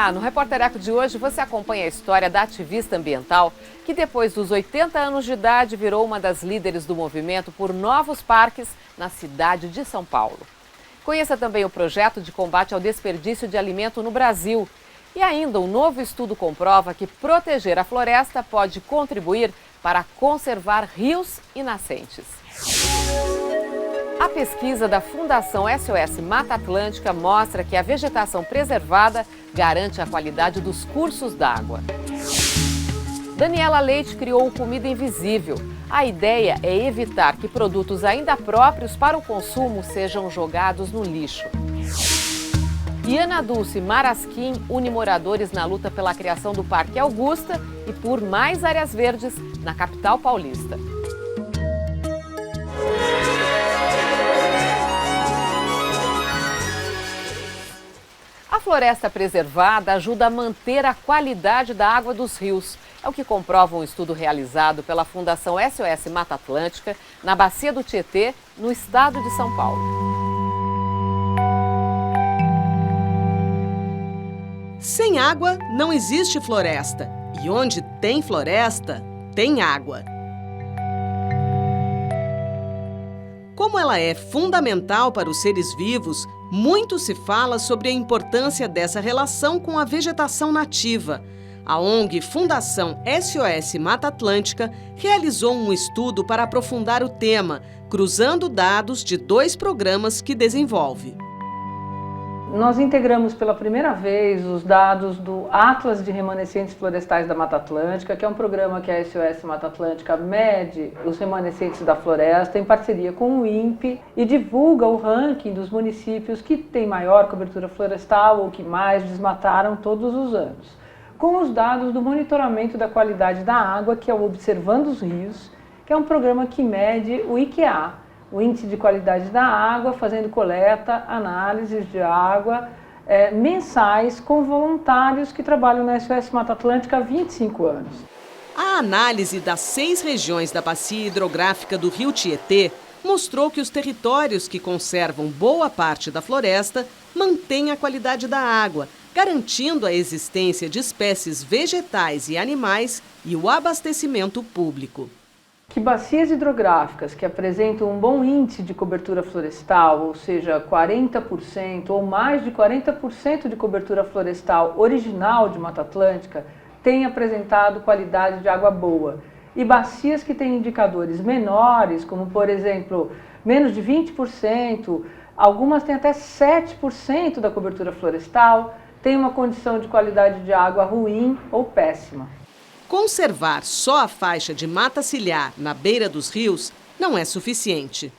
Olá, no Repórter Eco de hoje você acompanha a história da ativista ambiental que depois dos 80 anos de idade virou uma das líderes do movimento por novos parques na cidade de São Paulo. Conheça também o projeto de combate ao desperdício de alimento no Brasil. E ainda um novo estudo comprova que proteger a floresta pode contribuir para conservar rios e nascentes. A pesquisa da Fundação SOS Mata Atlântica mostra que a vegetação preservada garante a qualidade dos cursos d'água. Daniela Leite criou o Comida Invisível. A ideia é evitar que produtos ainda próprios para o consumo sejam jogados no lixo. E Ana Dulce Marasquim une moradores na luta pela criação do Parque Augusta e por mais áreas verdes na capital paulista. A floresta preservada ajuda a manter a qualidade da água dos rios. É o que comprova um estudo realizado pela Fundação SOS Mata Atlântica na Bacia do Tietê, no estado de São Paulo. Sem água não existe floresta. E onde tem floresta, tem água. Como ela é fundamental para os seres vivos, muito se fala sobre a importância dessa relação com a vegetação nativa. A ONG Fundação SOS Mata Atlântica realizou um estudo para aprofundar o tema, cruzando dados de 2 programas que desenvolve. Nós integramos pela primeira vez os dados do Atlas de Remanescentes Florestais da Mata Atlântica, que é um programa que a SOS Mata Atlântica mede os remanescentes da floresta em parceria com o INPE e divulga o ranking dos municípios que têm maior cobertura florestal ou que mais desmataram todos os anos, com os dados do monitoramento da qualidade da água, que é o Observando os Rios, que é um programa que mede o IQA, o Índice de Qualidade da Água, fazendo coleta, análises de água mensais com voluntários que trabalham na SOS Mata Atlântica há 25 anos. A análise das 6 regiões da bacia hidrográfica do Rio Tietê mostrou que os territórios que conservam boa parte da floresta mantêm a qualidade da água, garantindo a existência de espécies vegetais e animais e o abastecimento público. Que bacias hidrográficas que apresentam um bom índice de cobertura florestal, ou seja, 40% ou mais de 40% de cobertura florestal original de Mata Atlântica, têm apresentado qualidade de água boa. E bacias que têm indicadores menores, como por exemplo, menos de 20%, algumas têm até 7% da cobertura florestal, têm uma condição de qualidade de água ruim ou péssima. Conservar só a faixa de mata ciliar na beira dos rios não é suficiente.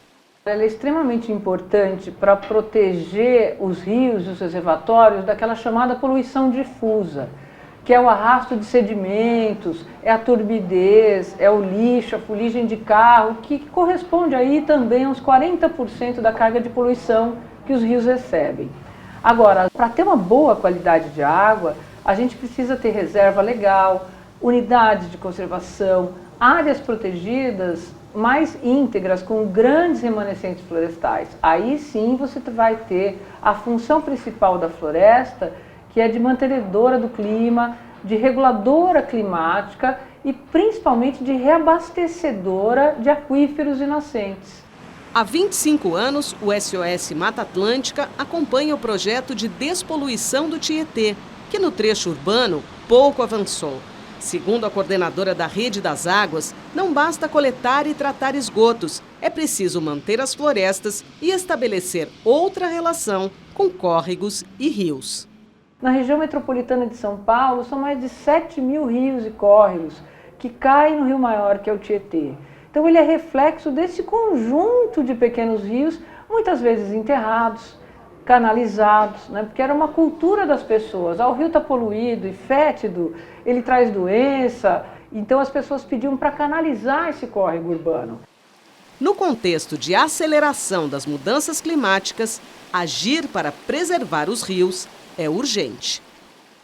Ela é extremamente importante para proteger os rios e os reservatórios daquela chamada poluição difusa, que é o arrasto de sedimentos, é a turbidez, é o lixo, a fuligem de carro, que corresponde aí também aos 40% da carga de poluição que os rios recebem. Agora, para ter uma boa qualidade de água, a gente precisa ter reserva legal, unidades de conservação, áreas protegidas mais íntegras com grandes remanescentes florestais. Aí sim você vai ter a função principal da floresta, que é de mantenedora do clima, de reguladora climática e principalmente de reabastecedora de aquíferos e nascentes. Há 25 anos, o SOS Mata Atlântica acompanha o projeto de despoluição do Tietê, que no trecho urbano pouco avançou. Segundo a coordenadora da Rede das Águas, não basta coletar e tratar esgotos, é preciso manter as florestas e estabelecer outra relação com córregos e rios. Na região metropolitana de São Paulo, são mais de 7 mil rios e córregos que caem no rio maior, que é o Tietê. Então ele é reflexo desse conjunto de pequenos rios, muitas vezes enterrados, canalizados, porque era uma cultura das pessoas. O rio está poluído e fétido, ele traz doença, então as pessoas pediam para canalizar esse córrego urbano. No contexto de aceleração das mudanças climáticas, agir para preservar os rios é urgente.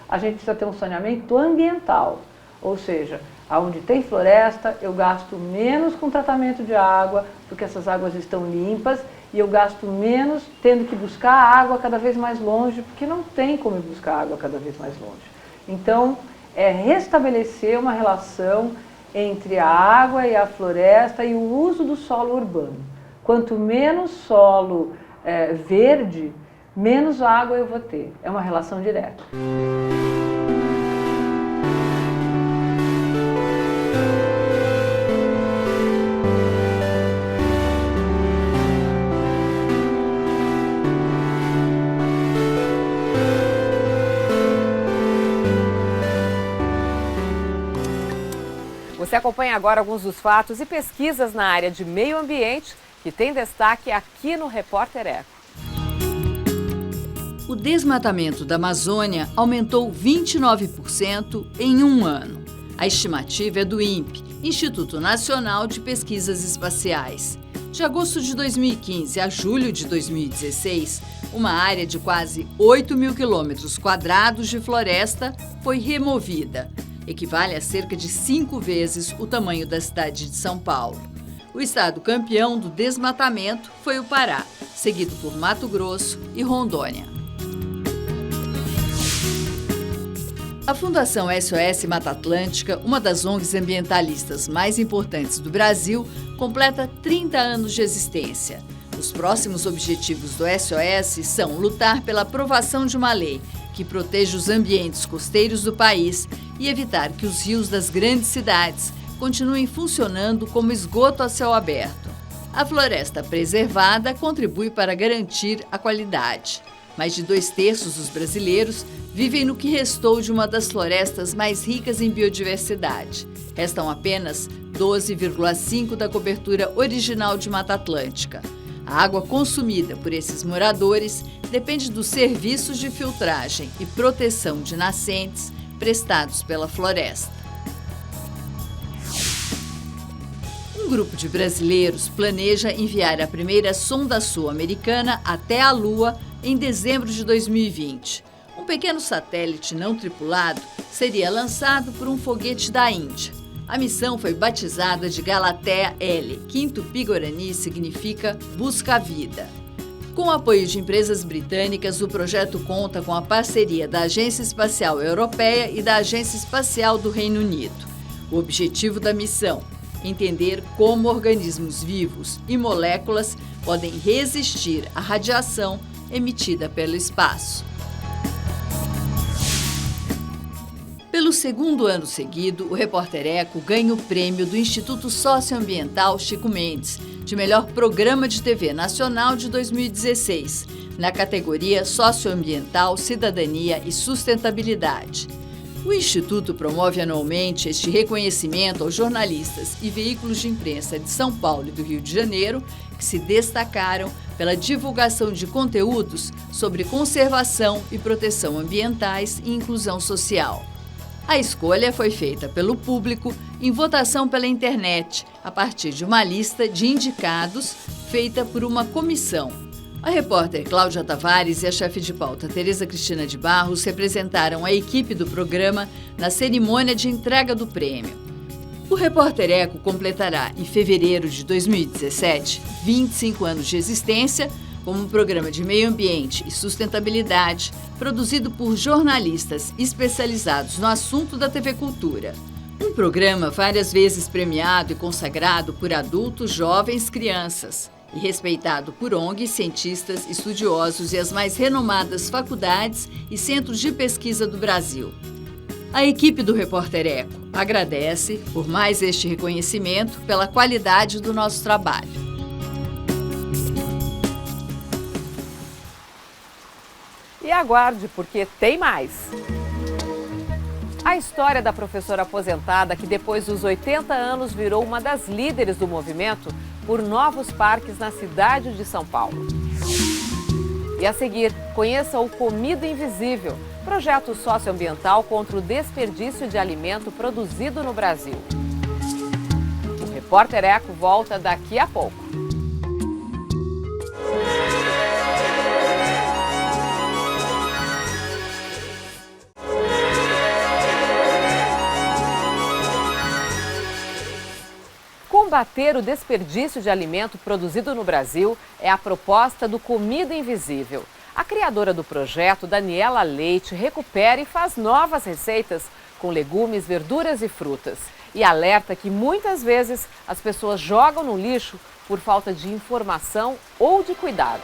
A gente precisa ter um saneamento ambiental, ou seja, onde tem floresta eu gasto menos com tratamento de água, porque essas águas estão limpas e eu gasto menos tendo que buscar água cada vez mais longe, porque não tem como ir buscar água cada vez mais longe. Então, é restabelecer uma relação entre a água e a floresta e o uso do solo urbano. Quanto menos solo verde, menos água eu vou ter. É uma relação direta. Você acompanha agora alguns dos fatos e pesquisas na área de meio ambiente que tem destaque aqui no Repórter Eco. O desmatamento da Amazônia aumentou 29% em um ano. A estimativa é do INPE, Instituto Nacional de Pesquisas Espaciais. De agosto de 2015 a julho de 2016, uma área de quase 8 mil quilômetros quadrados de floresta foi removida. Equivale a cerca de 5 vezes o tamanho da cidade de São Paulo. O estado campeão do desmatamento foi o Pará, seguido por Mato Grosso e Rondônia. A Fundação SOS Mata Atlântica, uma das ONGs ambientalistas mais importantes do Brasil, completa 30 anos de existência. Os próximos objetivos do SOS são lutar pela aprovação de uma lei que proteja os ambientes costeiros do país e evitar que os rios das grandes cidades continuem funcionando como esgoto a céu aberto. A floresta preservada contribui para garantir a qualidade. Mais de 2/3 dos brasileiros vivem no que restou de uma das florestas mais ricas em biodiversidade. Restam apenas 12,5% da cobertura original de Mata Atlântica. A água consumida por esses moradores depende dos serviços de filtragem e proteção de nascentes prestados pela floresta. Um grupo de brasileiros planeja enviar a primeira sonda sul-americana até a Lua em dezembro de 2020. Um pequeno satélite não tripulado seria lançado por um foguete da Índia. A missão foi batizada de Galatea-L, que em Tupi-Guarani significa Busca a Vida. Com o apoio de empresas britânicas, o projeto conta com a parceria da Agência Espacial Europeia e da Agência Espacial do Reino Unido. O objetivo da missão: entender como organismos vivos e moléculas podem resistir à radiação emitida pelo espaço. Pelo segundo ano seguido, o Repórter Eco ganha o prêmio do Instituto Socioambiental Chico Mendes, de melhor programa de TV nacional de 2016, na categoria Socioambiental, Cidadania e Sustentabilidade. O Instituto promove anualmente este reconhecimento aos jornalistas e veículos de imprensa de São Paulo e do Rio de Janeiro que se destacaram pela divulgação de conteúdos sobre conservação e proteção ambientais e inclusão social. A escolha foi feita pelo público em votação pela internet, a partir de uma lista de indicados feita por uma comissão. A repórter Cláudia Tavares e a chefe de pauta Tereza Cristina de Barros representaram a equipe do programa na cerimônia de entrega do prêmio. O Repórter Eco completará, em fevereiro de 2017, 25 anos de existência, como um programa de meio ambiente e sustentabilidade produzido por jornalistas especializados no assunto da TV Cultura. Um programa várias vezes premiado e consagrado por adultos, jovens, crianças e respeitado por ONGs, cientistas, estudiosos e as mais renomadas faculdades e centros de pesquisa do Brasil. A equipe do Repórter Eco agradece por mais este reconhecimento pela qualidade do nosso trabalho. E aguarde, porque tem mais! A história da professora aposentada que depois dos 80 anos virou uma das líderes do movimento por novos parques na cidade de São Paulo. E a seguir, conheça o Comida Invisível, projeto socioambiental contra o desperdício de alimento produzido no Brasil. O Repórter Eco volta daqui a pouco. Com combater o desperdício de alimento produzido no Brasil é a proposta do Comida Invisível. A criadora do projeto, Daniela Leite, recupera e faz novas receitas com legumes, verduras e frutas. E alerta que muitas vezes as pessoas jogam no lixo por falta de informação ou de cuidado.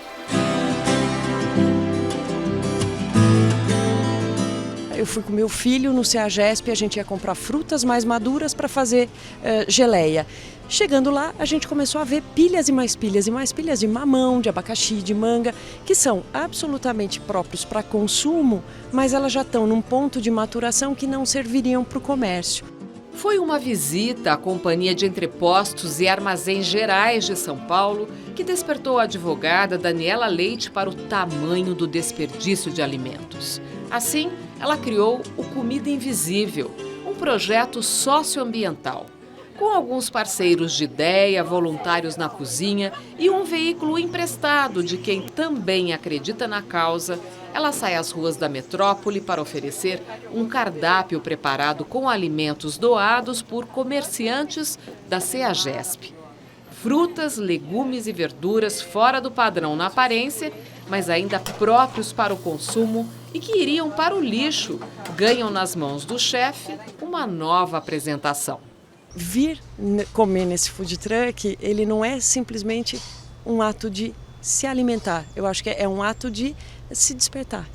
Eu fui com meu filho no CEAGESP, a gente ia comprar frutas mais maduras para fazer geleia. Chegando lá, a gente começou a ver pilhas e mais pilhas e mais pilhas de mamão, de abacaxi, de manga, que são absolutamente próprios para consumo, mas elas já estão num ponto de maturação que não serviriam para o comércio. Foi uma visita à Companhia de Entrepostos e Armazéns Gerais de São Paulo que despertou a advogada Daniela Leite para o tamanho do desperdício de alimentos. Assim, ela criou o Comida Invisível, um projeto socioambiental. Com alguns parceiros de ideia, voluntários na cozinha e um veículo emprestado de quem também acredita na causa, ela sai às ruas da metrópole para oferecer um cardápio preparado com alimentos doados por comerciantes da CEAGESP. Frutas, legumes e verduras fora do padrão na aparência, mas ainda próprios para o consumo e que iriam para o lixo, ganham nas mãos do chefe uma nova apresentação. Vir comer nesse food truck, ele não é simplesmente um ato de se alimentar. Eu acho que é um ato de se despertar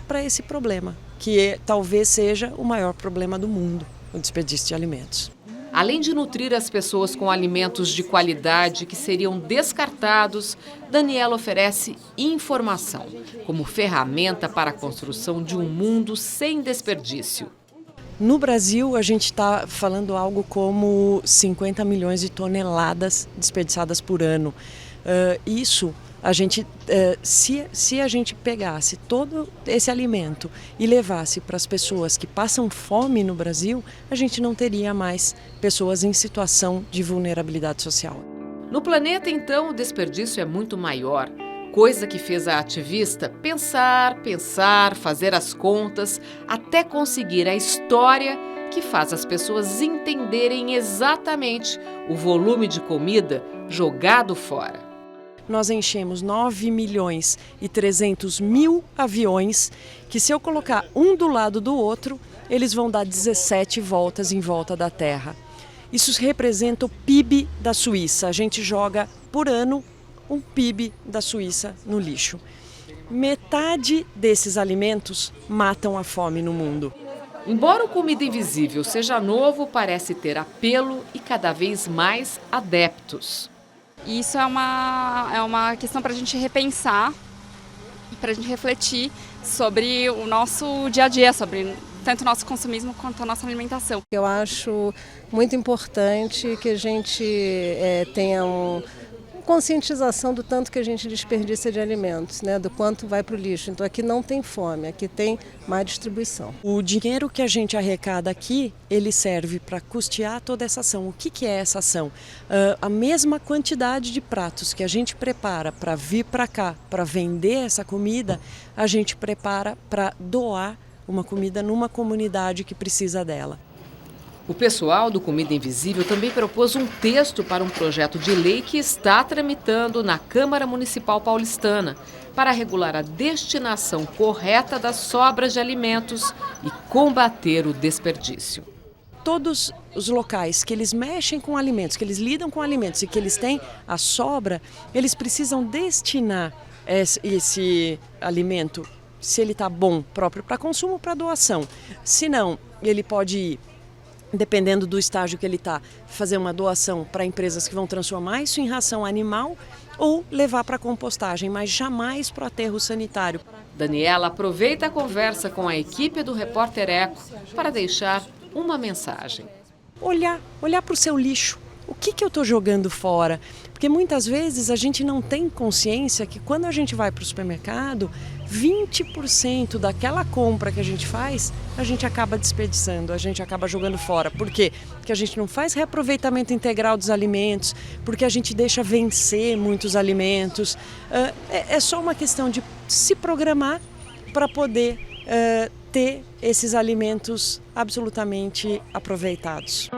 para esse problema, que talvez seja o maior problema do mundo, o desperdício de alimentos. Além de nutrir as pessoas com alimentos de qualidade que seriam descartados, Daniela oferece informação como ferramenta para a construção de um mundo sem desperdício. No Brasil, a gente está falando algo como 50 milhões de toneladas desperdiçadas por ano. Isso, a gente, se a gente pegasse todo esse alimento e levasse para as pessoas que passam fome no Brasil, a gente não teria mais pessoas em situação de vulnerabilidade social. No planeta, então, o desperdício é muito maior. Coisa que fez a ativista pensar, fazer as contas, até conseguir a história que faz as pessoas entenderem exatamente o volume de comida jogado fora. Nós enchemos 9.300.000 aviões, que se eu colocar um do lado do outro, eles vão dar 17 voltas em volta da Terra. Isso representa o PIB da Suíça. A gente joga por ano um PIB da Suíça no lixo. Metade desses alimentos matam a fome no mundo. Embora o Comida Invisível seja novo, parece ter apelo e cada vez mais adeptos. Isso é uma questão para a gente repensar, para a gente refletir sobre o nosso dia a dia, sobre tanto o nosso consumismo quanto a nossa alimentação. Eu acho muito importante que a gente tenha conscientização do tanto que a gente desperdiça de alimentos, né? Do quanto vai para o lixo. Então aqui não tem fome, aqui tem má distribuição. O dinheiro que a gente arrecada aqui, ele serve para custear toda essa ação. O que é essa ação? A mesma quantidade de pratos que a gente prepara para vir para cá, para vender essa comida, a gente prepara para doar uma comida numa comunidade que precisa dela. O pessoal do Comida Invisível também propôs um texto para um projeto de lei que está tramitando na Câmara Municipal Paulistana para regular a destinação correta das sobras de alimentos e combater o desperdício. Todos os locais que eles mexem com alimentos, que eles lidam com alimentos e que eles têm a sobra, eles precisam destinar esse alimento, se ele está bom, próprio para consumo, para doação. Se não, ele pode ir, dependendo do estágio que ele está, fazer uma doação para empresas que vão transformar isso em ração animal ou levar para compostagem, mas jamais para o aterro sanitário. Daniela aproveita a conversa com a equipe do Repórter Eco para deixar uma mensagem. Olhar para o seu lixo. O que eu estou jogando fora? Porque muitas vezes a gente não tem consciência que quando a gente vai para o supermercado, 20% daquela compra que a gente faz, a gente acaba desperdiçando, a gente acaba jogando fora. Por quê? Porque a gente não faz reaproveitamento integral dos alimentos, porque a gente deixa vencer muitos alimentos. É só uma questão de se programar para poder ter esses alimentos absolutamente aproveitados.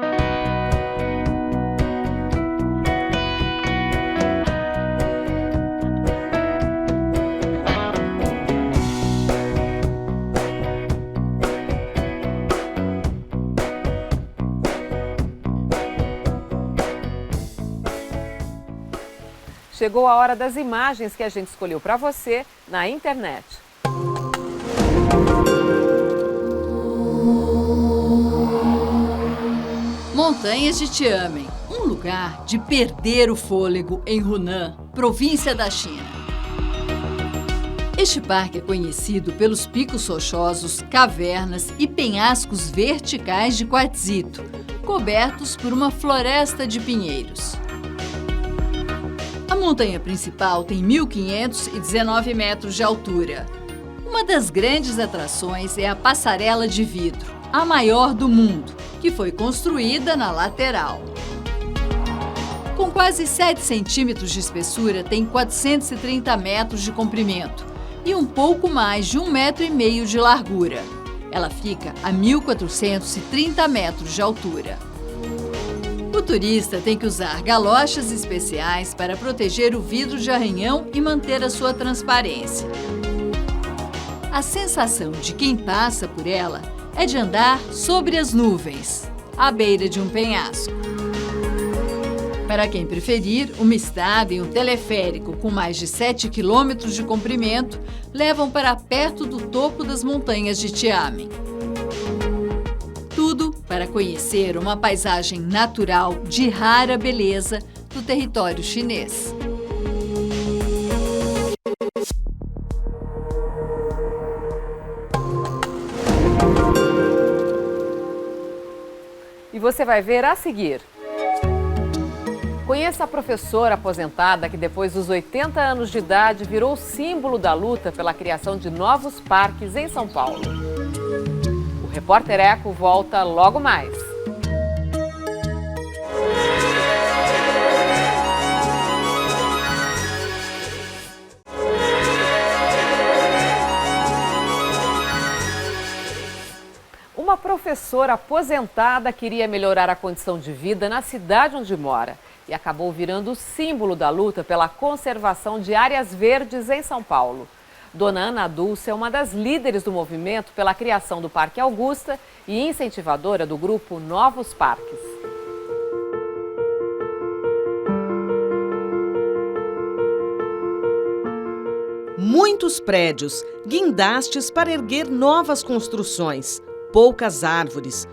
chegou a hora das imagens que a gente escolheu para você na internet. Montanhas de Tianmen, um lugar de perder o fôlego em Hunan, província da China. Este parque é conhecido pelos picos rochosos, cavernas e penhascos verticais de quartzito, cobertos por uma floresta de pinheiros. A montanha principal tem 1.519 metros de altura. Uma das grandes atrações é a passarela de vidro, a maior do mundo, que foi construída na lateral. Com quase 7 centímetros de espessura, tem 430 metros de comprimento e um pouco mais de 1,5 metro de largura. Ela fica a 1.430 metros de altura. O turista tem que usar galochas especiais para proteger o vidro de arranhão e manter a sua transparência. A sensação de quem passa por ela é de andar sobre as nuvens, à beira de um penhasco. Para quem preferir, uma estada e um teleférico com mais de 7 quilômetros de comprimento levam para perto do topo das montanhas de Tianmen. Tudo para conhecer uma paisagem natural de rara beleza do território chinês. E você vai ver a seguir. Conheça a professora aposentada que depois dos 80 anos de idade virou símbolo da luta pela criação de novos parques em São Paulo. O Repórter Eco volta logo mais. Uma professora aposentada queria melhorar a condição de vida na cidade onde mora e acabou virando símbolo da luta pela conservação de áreas verdes em São Paulo. Dona Ana Dulce é uma das líderes do movimento pela criação do Parque Augusta e incentivadora do grupo Novos Parques. Muitos prédios, guindastes para erguer novas construções, poucas árvores.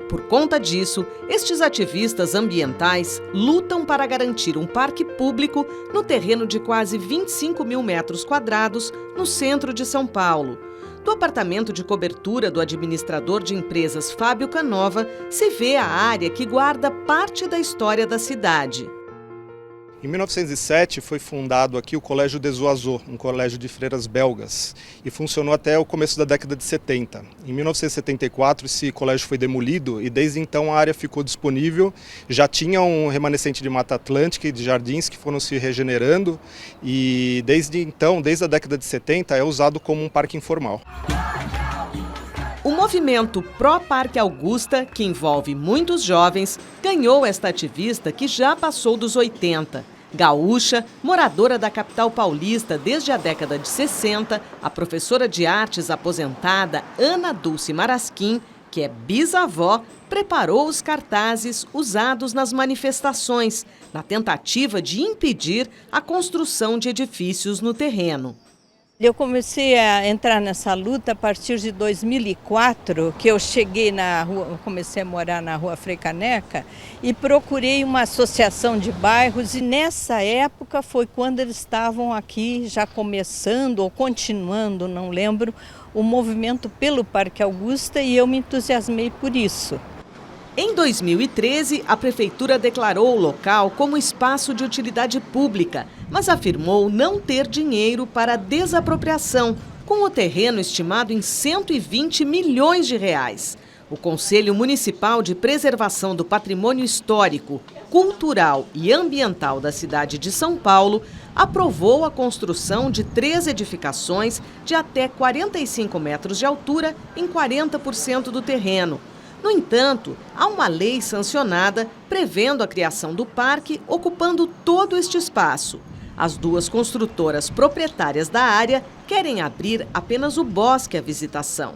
Por conta disso, estes ativistas ambientais lutam para garantir um parque público no terreno de quase 25 mil metros quadrados no centro de São Paulo. Do apartamento de cobertura do administrador de empresas Fábio Canova, se vê a área que guarda parte da história da cidade. Em 1907 foi fundado aqui o Colégio des Oiseaux, um colégio de freiras belgas, e funcionou até o começo da década de 70. Em 1974 esse colégio foi demolido e desde então a área ficou disponível. Já tinha um remanescente de Mata Atlântica e de jardins que foram se regenerando e desde então, desde a década de 70, é usado como um parque informal. O movimento Pró Parque Augusta, que envolve muitos jovens, ganhou esta ativista que já passou dos 80. Gaúcha, moradora da capital paulista desde a década de 60, a professora de artes aposentada Ana Dulce Marasquim, que é bisavó, preparou os cartazes usados nas manifestações, na tentativa de impedir a construção de edifícios no terreno. Eu comecei a entrar nessa luta a partir de 2004, que eu cheguei na rua, comecei a morar na Rua Frei Caneca e procurei uma associação de bairros e nessa época foi quando eles estavam aqui já começando ou continuando, não lembro, o movimento pelo Parque Augusta e eu me entusiasmei por isso. Em 2013, a Prefeitura declarou o local como espaço de utilidade pública, mas afirmou não ter dinheiro para a desapropriação, com o terreno estimado em 120 milhões de reais. O Conselho Municipal de Preservação do Patrimônio Histórico, Cultural e Ambiental da cidade de São Paulo aprovou a construção de 3 edificações de até 45 metros de altura em 40% do terreno. No entanto, há uma lei sancionada prevendo a criação do parque ocupando todo este espaço. As 2 construtoras proprietárias da área querem abrir apenas o bosque à visitação.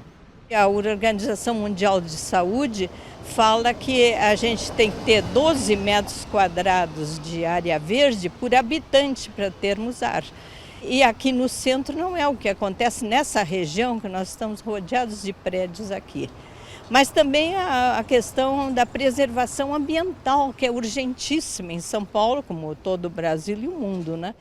A Organização Mundial de Saúde fala que a gente tem que ter 12 metros quadrados de área verde por habitante para termos ar. E aqui no centro não é o que acontece nessa região, que nós estamos rodeados de prédios aqui. Mas também a questão da preservação ambiental, que é urgentíssima em São Paulo, como todo o Brasil e o mundo, né?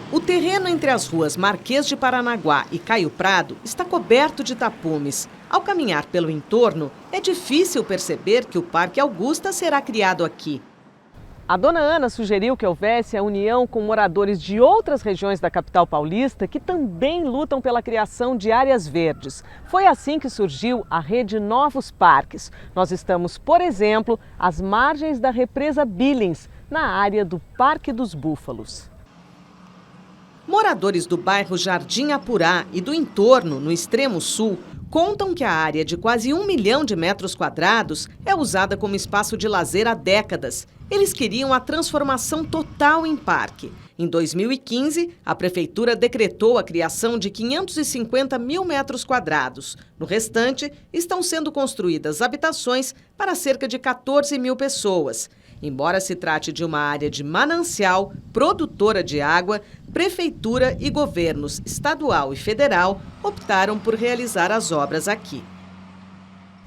O terreno entre as ruas Marquês de Paranaguá e Caio Prado está coberto de tapumes. Ao caminhar pelo entorno, é difícil perceber que o Parque Augusta será criado aqui. A dona Ana sugeriu que houvesse a união com moradores de outras regiões da capital paulista que também lutam pela criação de áreas verdes. Foi assim que surgiu a rede Novos Parques. Nós estamos, por exemplo, às margens da represa Billings, na área do Parque dos Búfalos. Moradores do bairro Jardim Apurá e do entorno, no extremo sul, contam que a área de quase 1 milhão de metros quadrados é usada como espaço de lazer há décadas. Eles queriam a transformação total em parque. Em 2015, a prefeitura decretou a criação de 550 mil metros quadrados. No restante, estão sendo construídas habitações para cerca de 14 mil pessoas. Embora se trate de uma área de manancial, produtora de água, prefeitura e governos estadual e federal optaram por realizar as obras aqui.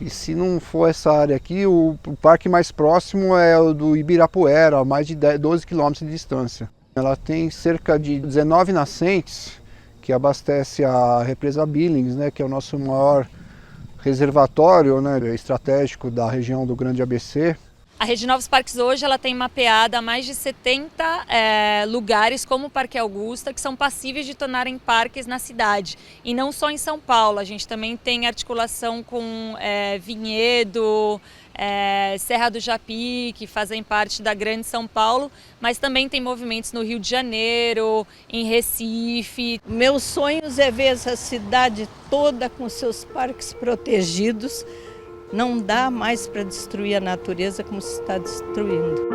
E se não for essa área aqui, o parque mais próximo é o do Ibirapuera, a mais de 12 quilômetros de distância. Ela tem cerca de 19 nascentes que abastece a represa Billings, né, que é o nosso maior reservatório, né, estratégico da região do Grande ABC. A Rede Novos Parques hoje ela tem mapeada mais de 70 lugares como o Parque Augusta, que são passíveis de tornarem parques na cidade. E não só em São Paulo, a gente também tem articulação com Vinhedo, Serra do Japi, que fazem parte da Grande São Paulo, mas também tem movimentos no Rio de Janeiro, em Recife. Meus sonhos é ver essa cidade toda com seus parques protegidos. Não dá mais para destruir a natureza como se está destruindo.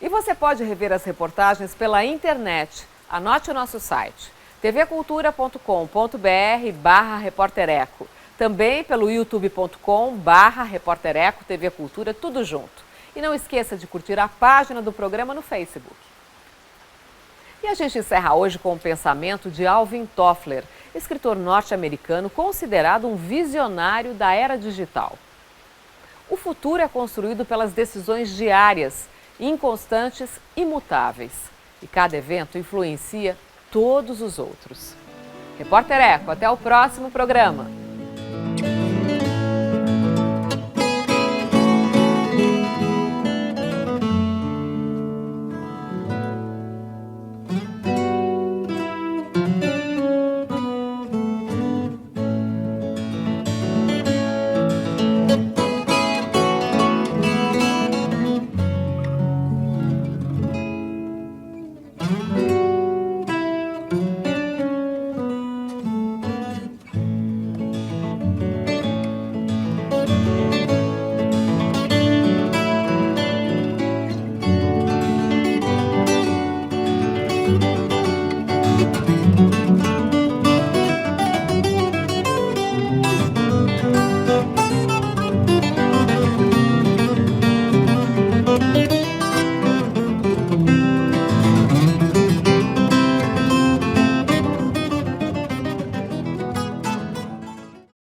E você pode rever as reportagens pela internet. Anote o nosso site tvcultura.com.br/repórtereco. Também pelo youtube.com/repórtereco, TV Cultura, tudo junto. E não esqueça de curtir a página do programa no Facebook. E a gente encerra hoje com o pensamento de Alvin Toffler, escritor norte-americano considerado um visionário da era digital. O futuro é construído pelas decisões diárias, inconstantes e imutáveis. E cada evento influencia todos os outros. Repórter Eco, até o próximo programa.